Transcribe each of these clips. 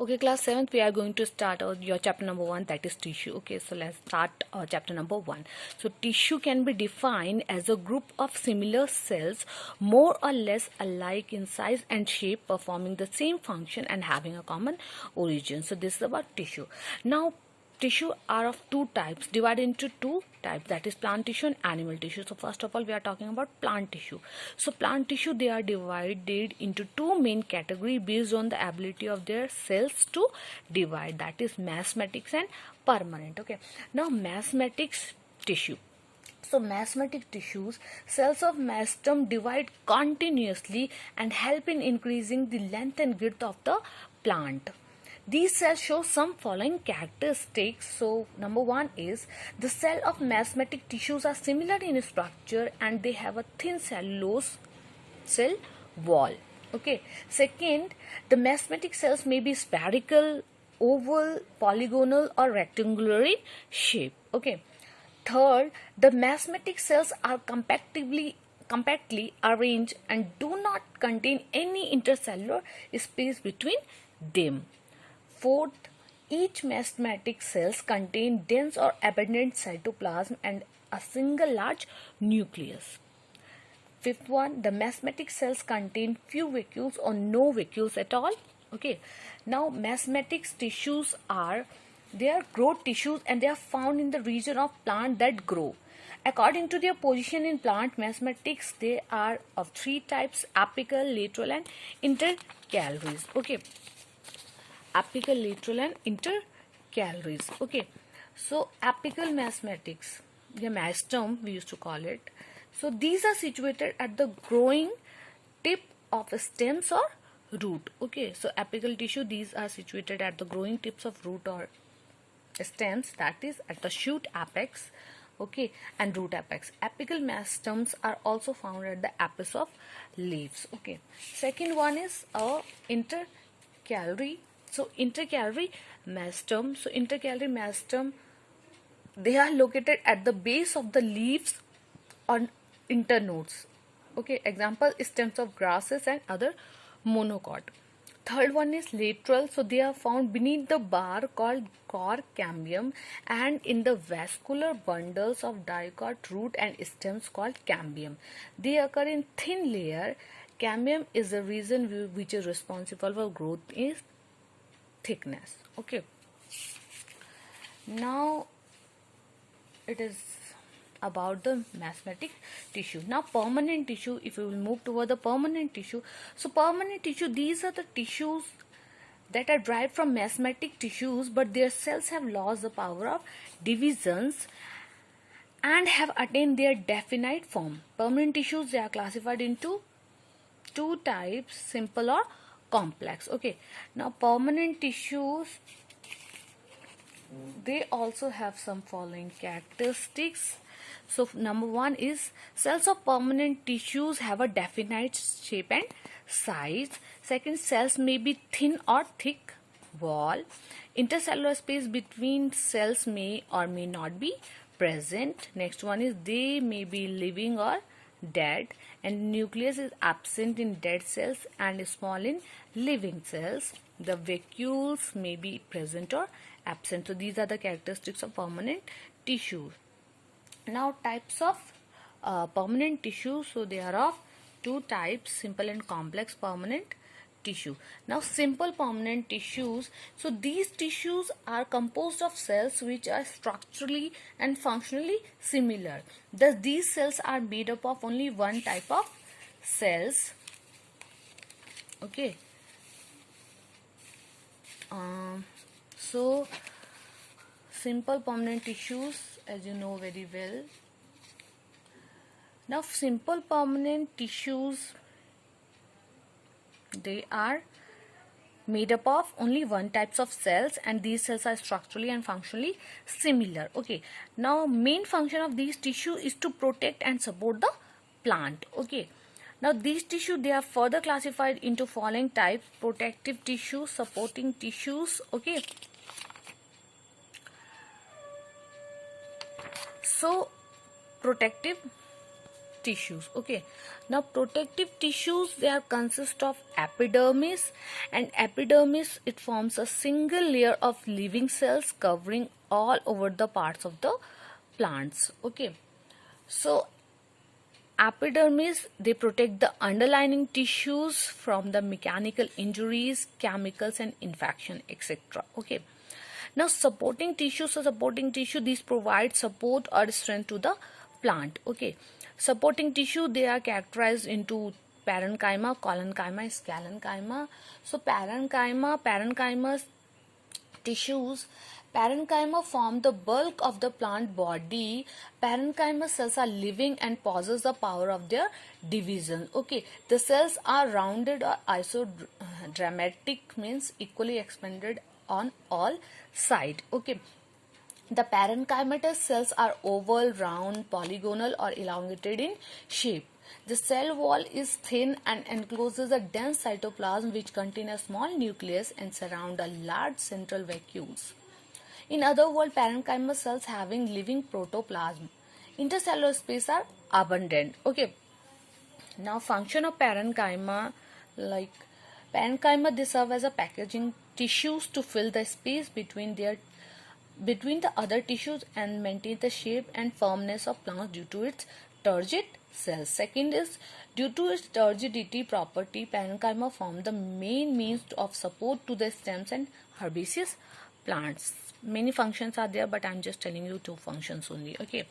Okay, class 7th, we are going to start your chapter number 1, that is tissue. Okay, so let's start chapter number 1. So tissue can be defined as a group of similar cells, more or less alike in size and shape, performing the same function and having a common origin. So this is about tissue. Now, tissue are of two types, divided into two types, that is plant tissue and animal tissue. So first of all, we are talking about plant tissue. So plant tissue, they are divided into two main categories based on the ability of their cells to divide, that is mesomatics and permanent. Okay, now mesomatics tissue. So mesomatic tissues, cells of mesostem divide continuously and help in increasing the length and width of the plant. These cells show some following characteristics. So number one is the cell of mesomatic tissues are similar in structure and they have a thin cellulose cell wall. Okay. Second, the mesomatic cells may be spherical, oval, polygonal or rectangular in shape. Okay. Third, the mesomatic cells are compactly arranged and do not contain any intercellular space between them. Fourth, each mesomatic cells contain dense or abundant cytoplasm and a single large nucleus. Fifth one, the mesomatic cells contain few vacuoles or no vacuoles at all. Okay. Now, mesomatic tissues they are growth tissues and they are found in the region of plant that grow. According to their position in plant, mesomatics, they are of three types: apical, lateral and intercalaries. Okay. Apical, lateral and intercalaries. Okay, so apical mesomatics, the mesostem we used to call it. So these are situated at the growing tip of stems or root. Okay, so apical tissue, these are situated at the growing tips of root or stems, that is at the shoot apex, okay, and root apex. Apical mesostems are also found at the apex of leaves. Okay, second one is a intercalary. So intercalary mesostem. So intercalary mesostem, they are located at the base of the leaves or internodes. Okay, example stems of grasses and other monocot. Third one is lateral. So they are found beneath the bar called core cambium and in the vascular bundles of dicot root and stems called cambium. They occur in thin layer. Cambium is the region which is responsible for growth is thickness. Okay, now it is about the mesomatic tissue. Now permanent tissue, if we will move toward the permanent tissue. So permanent tissue, these are the tissues that are derived from mesomatic tissues, but their cells have lost the power of divisions and have attained their definite form. Permanent tissues, they are classified into two types, simple or complex. Okay, now permanent tissues, they also have some following characteristics. So number one is cells of permanent tissues have a definite shape and size. Second, cells may be thin or thick wall. Intercellular space between cells may or may not be present. Next one is they may be living or dead, and nucleus is absent in dead cells and small in living cells. The vacuoles may be present or absent. So these are the characteristics of permanent tissue. Now types of permanent tissue. So they are of two types, simple and complex permanent tissue. Now simple permanent tissues, so these tissues are composed of cells which are structurally and functionally similar. Thus these cells are made up of only one type of cells. Okay, so simple permanent tissues, as you know very well. Now simple permanent tissues, they are made up of only one types of cells and these cells are structurally and functionally similar. Okay, now main function of these tissue is to protect and support the plant. Okay, now these tissue, they are further classified into following types: protective tissue, supporting tissues. Okay, so protective tissues. Okay, now protective tissues, they are consist of epidermis, and epidermis, it forms a single layer of living cells covering all over the parts of the plants. Okay, so epidermis, they protect the underlying tissues from the mechanical injuries, chemicals and infection, etc. Okay, now supporting tissues, so supporting tissue, these provide support or strength to the plant. Okay, supporting tissue, they are characterized into parenchyma, collenchyma, scalenchyma. So parenchyma tissues, parenchyma form the bulk of the plant body. Parenchyma cells are living and possess the power of their division. Okay, the cells are rounded or isodramatic, means equally expanded on all sides. Okay, the parenchymatous cells are oval, round, polygonal or elongated in shape. The cell wall is thin and encloses a dense cytoplasm which contains a small nucleus and surround a large central vacuoles. In other words, parenchyma cells having living protoplasm. Intercellular space are abundant. Okay. Now function of parenchyma, like parenchyma, they serve as a packaging tissues to fill the space between the other tissues and maintain the shape and firmness of plants due to its turgid cells. Second is, due to its turgidity property, parenchyma form the main means of support to the stems and herbaceous plants. Many functions are there, but I am just telling you two functions only. Okay.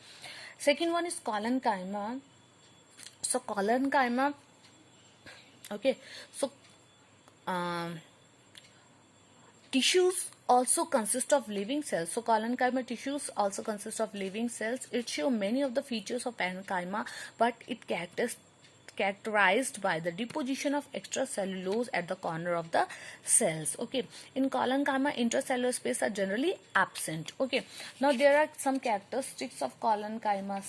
Second one is collenchyma. So collenchyma, okay, so tissues also consist of living cells. So collenchyma tissues also consist of living cells. It shows many of the features of parenchyma, but it characterized by the deposition of extracellulose at the corner of the cells. Okay, in collenchyma, intracellular space are generally absent. Okay, now there are some characteristics of collenchyma.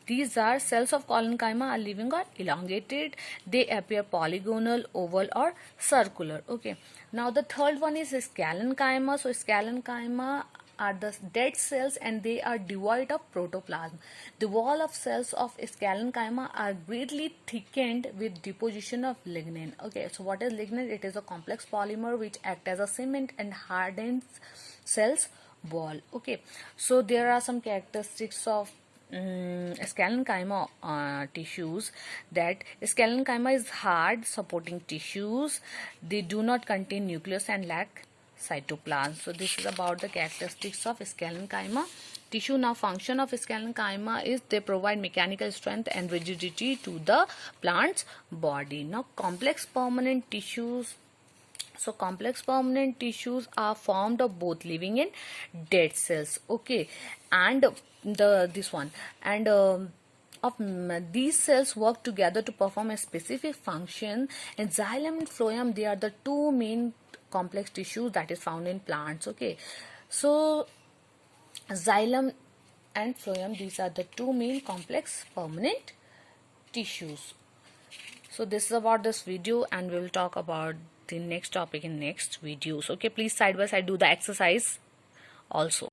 These are cells of collenchyma are living or elongated. They appear polygonal, oval or circular. Okay, now the third one is scalenchyma. So scalenchyma are the dead cells and they are devoid of protoplasm. The wall of cells of scalenchyma are greatly thickened with deposition of lignin. Okay, so what is lignin? It is a complex polymer which acts as a cement and hardens cells wall. Okay, so there are some characteristics of scalenchyma tissues, that scalenchyma is hard supporting tissues. They do not contain nucleus and lack cytoplasm. So this is about the characteristics of scalenchyma tissue. Now function of scalenchyma is they provide mechanical strength and rigidity to the plant's body. Now complex permanent tissues. So complex permanent tissues are formed of both living and dead cells. Okay, and these cells work together to perform a specific function. And xylem and phloem, they are the two main complex tissues that is found in plants. Okay, so xylem and phloem, these are the two main complex permanent tissues. So this is about this video, and we will talk about the next topic in next videos. Okay, please side by side do the exercise also.